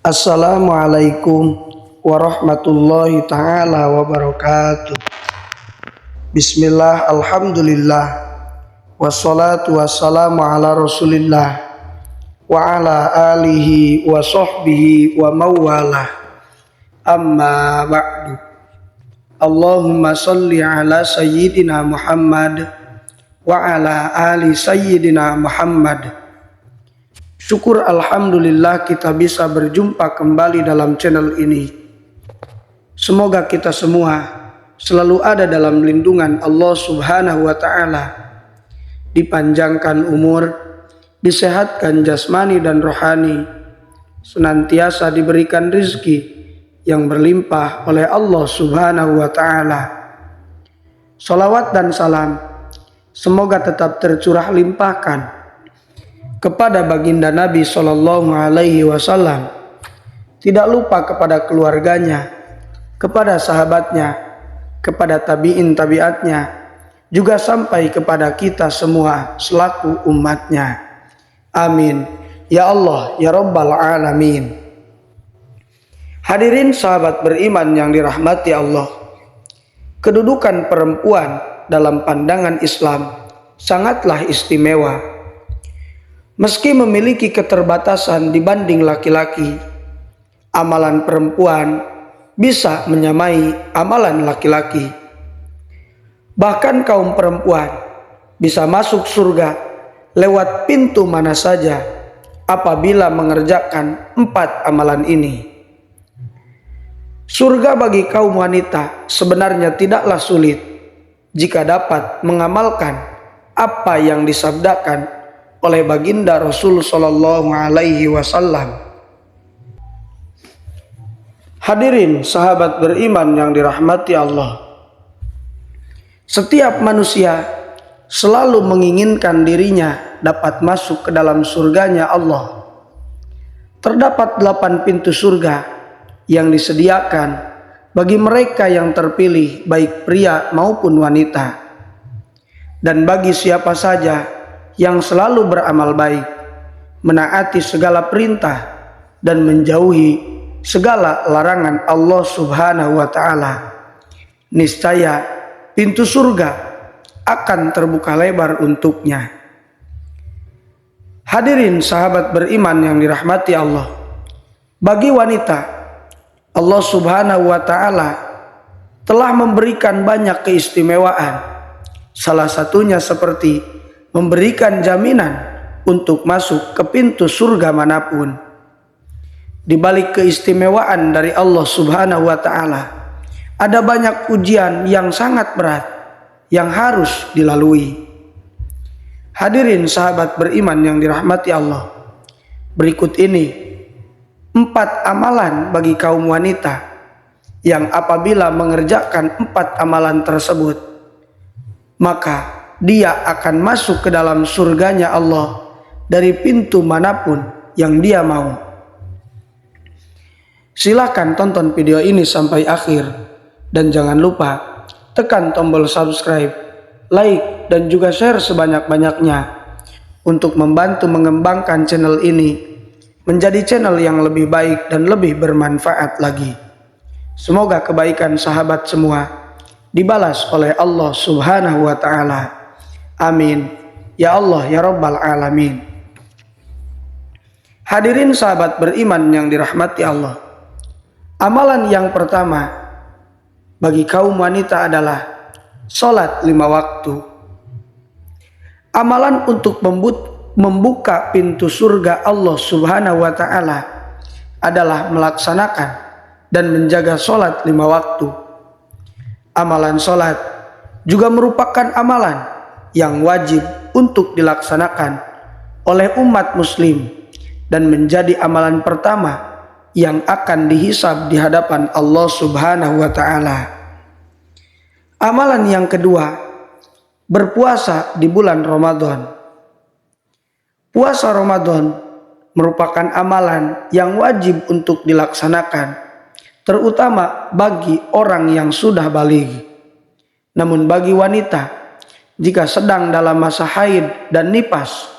Assalamualaikum warahmatullahi taala wabarakatuh. Bismillah, alhamdulillah, wassalatu wassalamu ala rasulillah wa ala alihi wa sahbihi wa mawalah. Amma ba'du. Allahumma salli ala sayyidina Muhammad wa ala ali sayyidina Muhammad. Syukur alhamdulillah kita bisa berjumpa kembali dalam channel ini. Semoga kita semua selalu ada dalam lindungan Allah Subhanahu wa taala, dipanjangkan umur, disehatkan jasmani dan rohani, senantiasa diberikan rizki yang berlimpah oleh Allah Subhanahu wa taala. Salawat dan salam semoga tetap tercurah limpahkan kepada baginda Nabi Shallallahu Alaihi Wasallam, tidak lupa kepada keluarganya, kepada sahabatnya, kepada tabiin tabiatnya, juga sampai kepada kita semua selaku umatnya. Amin. Ya Allah, ya Rabbal Alamin. Hadirin sahabat beriman yang dirahmati Allah, kedudukan perempuan dalam pandangan Islam sangatlah istimewa. Meski memiliki keterbatasan dibanding laki-laki, amalan perempuan bisa menyamai amalan laki-laki. Bahkan kaum perempuan bisa masuk surga lewat pintu mana saja apabila mengerjakan 4 amalan ini. Surga bagi kaum wanita sebenarnya tidaklah sulit jika dapat mengamalkan apa yang disabdakan oleh baginda Rasul Sallallahu Alaihi Wasallam. Hadirin sahabat beriman yang dirahmati Allah, setiap manusia selalu menginginkan dirinya dapat masuk ke dalam surganya Allah. Terdapat 8 pintu surga yang disediakan bagi mereka yang terpilih, baik pria maupun wanita. Dan bagi siapa saja yang selalu beramal baik, menaati segala perintah dan menjauhi segala larangan Allah Subhanahu wa taala, niscaya pintu surga akan terbuka lebar untuknya. Hadirin sahabat beriman yang dirahmati Allah, bagi wanita Allah Subhanahu wa taala telah memberikan banyak keistimewaan. Salah satunya seperti memberikan jaminan untuk masuk ke pintu surga manapun. Di balik keistimewaan dari Allah Subhanahu wa taala, ada banyak ujian yang sangat berat yang harus dilalui. Hadirin sahabat beriman yang dirahmati Allah, berikut ini 4 amalan bagi kaum wanita yang apabila mengerjakan 4 amalan tersebut, maka dia akan masuk ke dalam surganya Allah dari pintu manapun yang dia mau. Silakan tonton video ini sampai akhir dan jangan lupa tekan tombol subscribe, like, dan juga share sebanyak-banyaknya untuk membantu mengembangkan channel ini menjadi channel yang lebih baik dan lebih bermanfaat lagi. Semoga kebaikan sahabat semua dibalas oleh Allah Subhanahu wa taala. Amin. Ya Allah, ya Rabbal Alamin. Hadirin sahabat beriman yang dirahmati Allah, amalan yang pertama bagi kaum wanita adalah sholat 5 waktu. Amalan untuk membuka pintu surga Allah Subhanahu wa taala adalah melaksanakan dan menjaga sholat 5 waktu. Amalan sholat juga merupakan amalan yang wajib untuk dilaksanakan oleh umat muslim dan menjadi amalan pertama yang akan dihisab di hadapan Allah Subhanahu wa taala. Amalan yang kedua, berpuasa di bulan Ramadan. Puasa Ramadan merupakan amalan yang wajib untuk dilaksanakan, terutama bagi orang yang sudah baligh. Namun bagi wanita, jika sedang dalam masa haid dan nifas,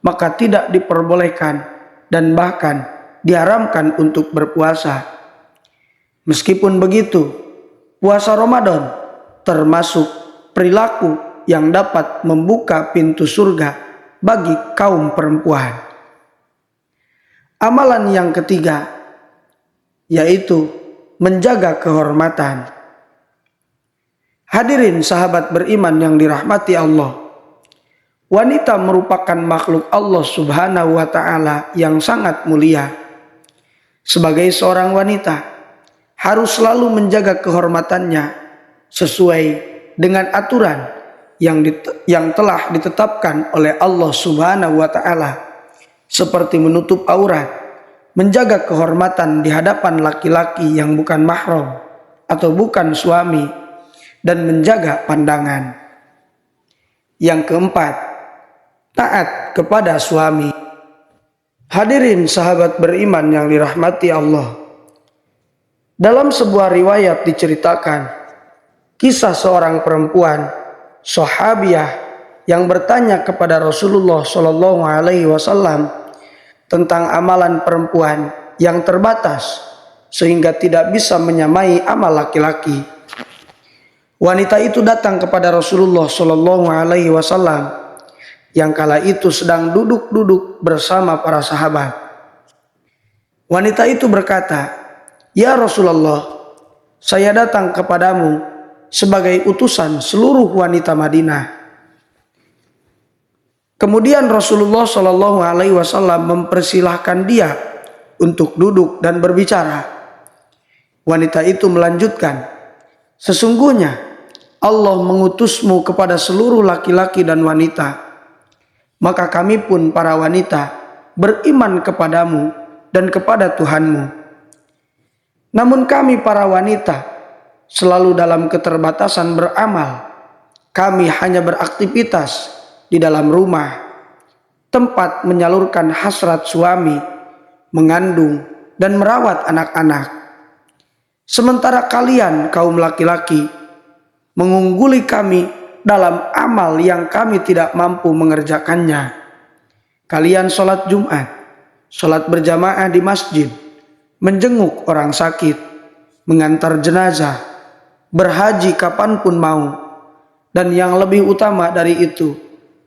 maka tidak diperbolehkan dan bahkan diharamkan untuk berpuasa. Meskipun begitu, puasa Ramadan termasuk perilaku yang dapat membuka pintu surga bagi kaum perempuan. Amalan yang ketiga yaitu menjaga kehormatan. Hadirin sahabat beriman yang dirahmati Allah, wanita merupakan makhluk Allah Subhanahu wa Ta'ala yang sangat mulia. Sebagai seorang wanita, harus selalu menjaga kehormatannya sesuai dengan aturan yang telah ditetapkan oleh Allah Subhanahu wa Ta'ala, seperti menutup aurat, menjaga kehormatan di hadapan laki-laki yang bukan mahram atau bukan suami, dan menjaga pandangan. Yang keempat, taat kepada suami. Hadirin sahabat beriman yang dirahmati Allah, dalam sebuah riwayat diceritakan kisah seorang perempuan sahabiah yang bertanya kepada Rasulullah Shallallahu Alaihi Wasallam tentang amalan perempuan yang terbatas sehingga tidak bisa menyamai amal laki-laki. Wanita itu datang kepada Rasulullah Shallallahu Alaihi Wasallam yang kala itu sedang duduk-duduk bersama para sahabat. Wanita itu berkata, "Ya Rasulullah, saya datang kepadamu sebagai utusan seluruh wanita Madinah." Kemudian Rasulullah Shallallahu Alaihi Wasallam mempersilahkan dia untuk duduk dan berbicara. Wanita itu melanjutkan, "Sesungguhnya Allah mengutusmu kepada seluruh laki-laki dan wanita. Maka kami pun para wanita beriman kepadamu dan kepada Tuhanmu. Namun kami para wanita selalu dalam keterbatasan beramal. Kami hanya beraktivitas di dalam rumah, tempat menyalurkan hasrat suami, mengandung dan merawat anak-anak. Sementara kalian kaum laki-laki mengungguli kami dalam amal yang kami tidak mampu mengerjakannya. Kalian sholat Jumat, sholat berjamaah di masjid, menjenguk orang sakit, mengantar jenazah, berhaji kapanpun mau. Dan yang lebih utama dari itu,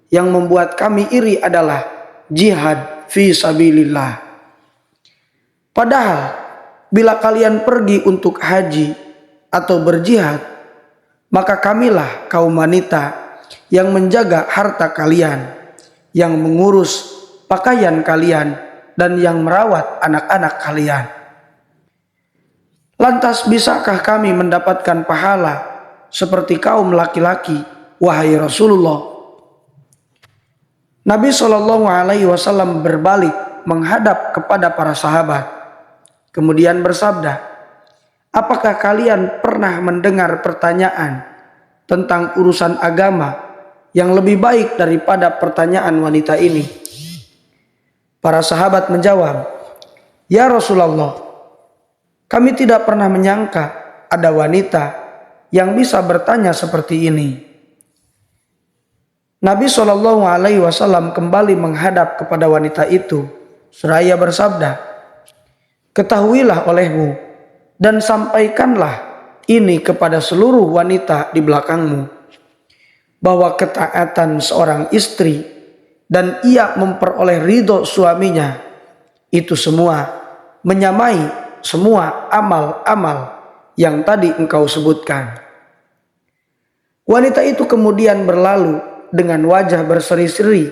yang membuat kami iri adalah jihad fi sabilillah. Padahal bila kalian pergi untuk haji atau berjihad, maka kamilah kaum wanita yang menjaga harta kalian, yang mengurus pakaian kalian, dan yang merawat anak-anak kalian. Lantas bisakah kami mendapatkan pahala seperti kaum laki-laki, wahai Rasulullah?" Nabi Shallallahu Alaihi Wasallam berbalik menghadap kepada para sahabat, kemudian bersabda, "Apakah kalian pernah mendengar pertanyaan tentang urusan agama yang lebih baik daripada pertanyaan wanita ini?" Para sahabat menjawab, "Ya Rasulullah, kami tidak pernah menyangka ada wanita yang bisa bertanya seperti ini." Nabi Shallallahu Alaihi Wasallam kembali menghadap kepada wanita itu seraya bersabda, "Ketahuilah olehmu dan sampaikanlah ini kepada seluruh wanita di belakangmu, bahwa ketaatan seorang istri dan ia memperoleh ridho suaminya, itu semua menyamai semua amal-amal yang tadi engkau sebutkan." Wanita itu kemudian berlalu dengan wajah berseri-seri.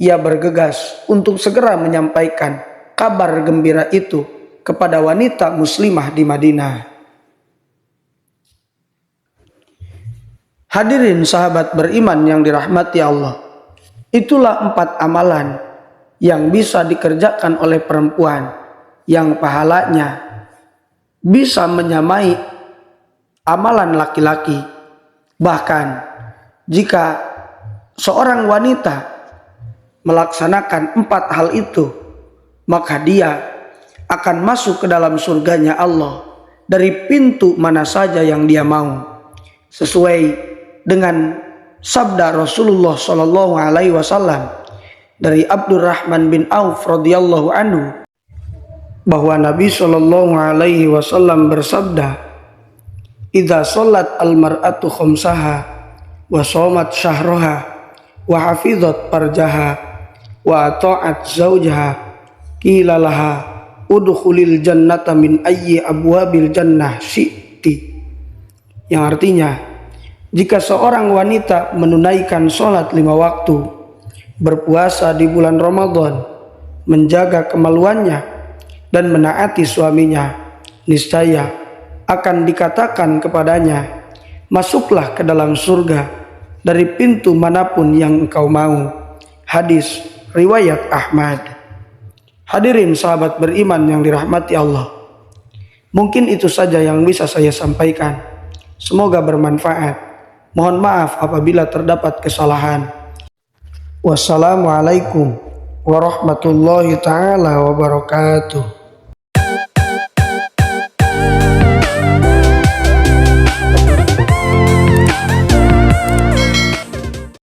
Ia bergegas untuk segera menyampaikan kabar gembira itu kepada wanita muslimah di Madinah. Hadirin sahabat beriman yang dirahmati Allah, itulah 4 amalan yang bisa dikerjakan oleh perempuan yang pahalanya bisa menyamai amalan laki-laki. Bahkan jika seorang wanita melaksanakan 4 hal itu, maka dia akan masuk ke dalam surganya Allah dari pintu mana saja yang dia mau, sesuai dengan sabda Rasulullah Shallallahu Alaihi Wasallam dari Abdurrahman bin Auf radhiyallahu anhu, bahwa Nabi Shallallahu Alaihi Wasallam bersabda, "Idza sholat al-mar'atu khamsaha wa shomat syahroha wa hafizat farjaha wa ata'at zawjaha qila laha udkhulil jannata min ayyi abwabil jannah syi'ti." Yang artinya, jika seorang wanita menunaikan sholat 5 waktu, berpuasa di bulan Ramadan, menjaga kemaluannya, dan menaati suaminya, niscaya akan dikatakan kepadanya, "Masuklah ke dalam surga dari pintu manapun yang engkau mau." Hadis riwayat Ahmad. Hadirin sahabat beriman yang dirahmati Allah, mungkin itu saja yang bisa saya sampaikan. Semoga bermanfaat. Mohon maaf apabila terdapat kesalahan. Wassalamualaikum warahmatullahi taala wabarakatuh.